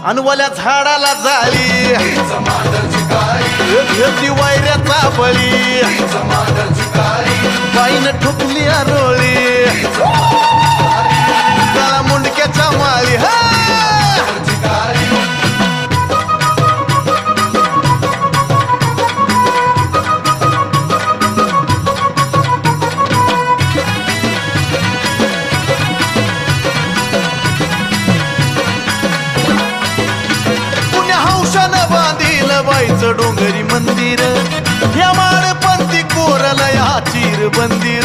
अनवल्या झाडाला झाली घेतली वैऱ्याचा बळी बाईनं ठोकली आरोळी गळा मुंडक्याच्या माळी हा बाईचं डोंगरी मंदिर या माळपंथी कोरला या चिर बंदिर